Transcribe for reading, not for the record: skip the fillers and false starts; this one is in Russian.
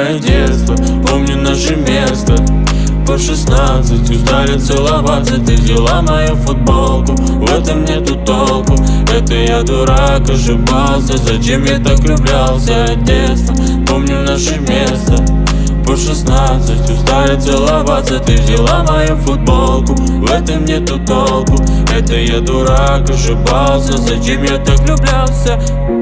самое детство. Помню наше место. По 16 устали целоваться. Ты взяла мою футболку, в этом нету толку. Это я дурак, ошибался. Зачем я так влюблялся от детства? Помню наше место. По 16 устали целоваться. Ты взяла мою футболку, в этом нету толку. Это я дурак, ошибался. Зачем я так влюблялся?